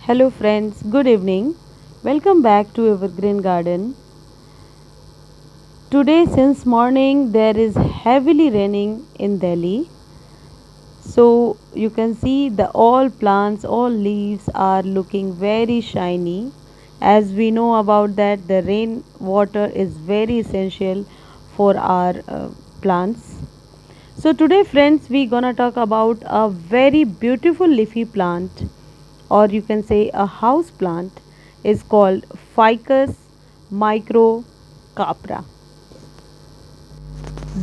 Hello, friends, good evening. Welcome back to Evergreen Garden. Today, since morning, there is heavily raining in Delhi. So, you can see the all plants, all leaves are looking very shiny. As we know about that, the rain water is very essential for our plants. So today friends we gonna talk about a very beautiful leafy plant, or you can say a house plant, is called Ficus microcarpa.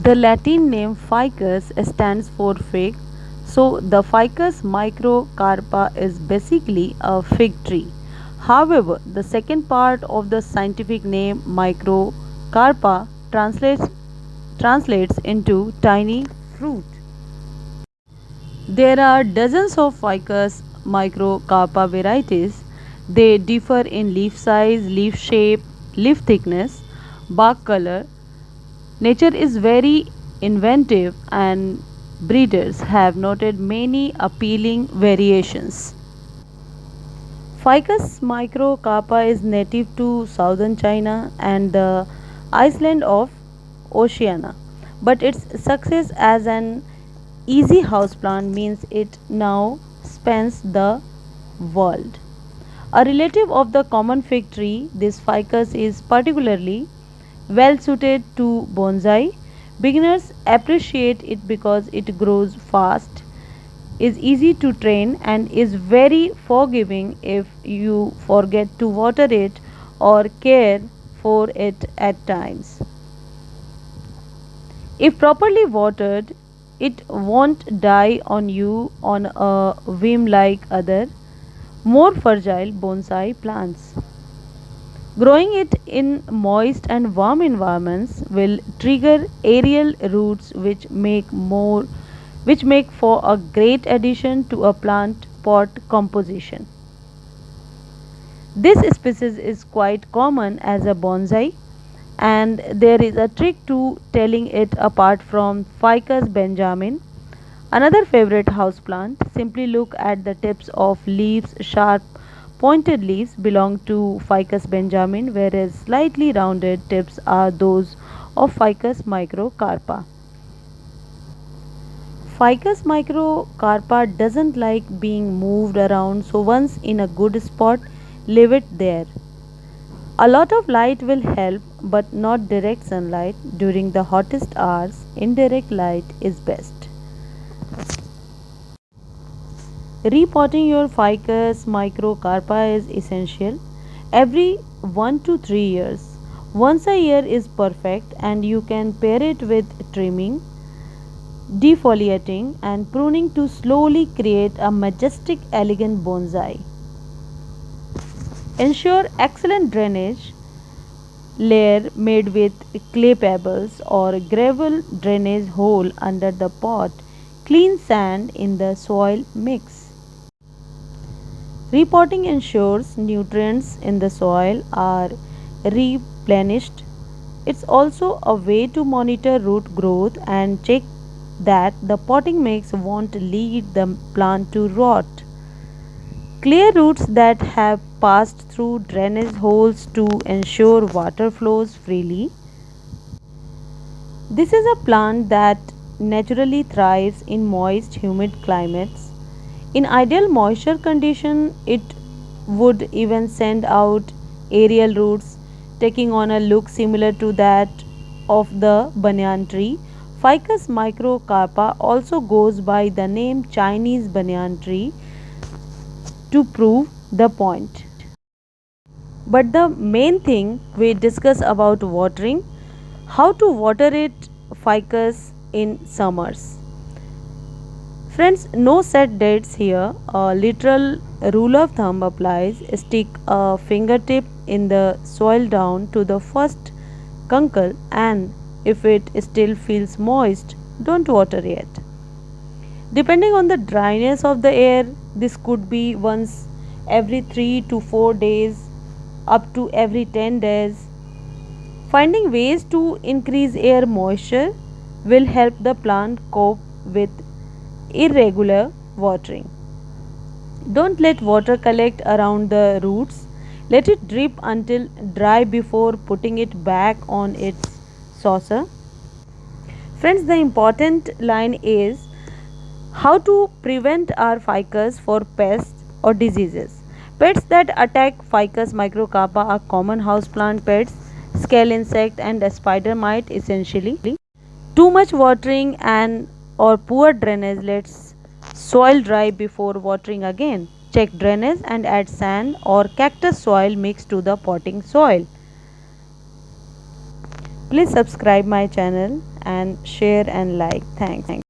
The Latin name ficus stands for fig, so the Ficus microcarpa is basically a fig tree. However, the second part of the scientific name microcarpa translates into tiny fruit. There are dozens of Ficus microcarpa varieties. They differ in leaf size, leaf shape, leaf thickness, bark color. Nature is very inventive and breeders have noted many appealing variations. Ficus microcarpa is native to southern China and the island of Oceania, but its success as an easy houseplant means it now spans the world. A relative of the common fig tree, this ficus is particularly well suited to bonsai. Beginners appreciate it because it grows fast, is easy to train, and is very forgiving if you forget to water it or care for it at times. If properly watered, it won't die on you on a whim like other, more fragile bonsai plants. Growing it in moist and warm environments will trigger aerial roots which make for a great addition to a plant pot composition. This species is quite common as a bonsai, and there is a trick to telling it apart from Ficus benjamin, another favorite houseplant. Simply look at the tips of leaves. Sharp pointed leaves belong to Ficus benjamin, whereas slightly rounded tips are those of Ficus microcarpa. Ficus microcarpa doesn't like being moved around, so once in a good spot, leave it there. A lot of light will help, but not direct sunlight. During the hottest hours, indirect light is best. Repotting your Ficus microcarpa is essential. Every 1 to 3 years. Once a year is perfect, and you can pair it with trimming, defoliating, and pruning to slowly create a majestic, elegant bonsai. Ensure excellent drainage layer made with clay pebbles or gravel drainage hole under the pot. Clean sand in the soil mix. Repotting ensures nutrients in the soil are replenished. It's also a way to monitor root growth and check that the potting mix won't lead the plant to rot. Clear roots that have passed through drainage holes to ensure water flows freely. This is a plant that naturally thrives in moist, humid climates. In ideal moisture condition, it would even send out aerial roots, taking on a look similar to that of the banyan tree. Ficus microcarpa also goes by the name Chinese banyan tree to prove the point. But the main thing we discuss about watering, how to water it ficus in summers. Friends, no set dates here. A literal rule of thumb applies. Stick a fingertip in the soil down to the first kunkel, and if it still feels moist, don't water yet. Depending on the dryness of the air, this could be once every 3 to 4 days, up to every 10 days. Finding ways to increase air moisture will help the plant cope with irregular watering. Don't let water collect around the roots. Let it drip until dry before putting it back on its saucer. Friends, the important line is how to prevent our ficus for pests or diseases. Pests that attack ficus microcarpa are common houseplant pests, scale insect and a spider mite essentially. Too much watering and or poor drainage lets soil dry before watering again. Check drainage and add sand or cactus soil mixed to the potting soil. Please subscribe my channel and share and like. Thanks.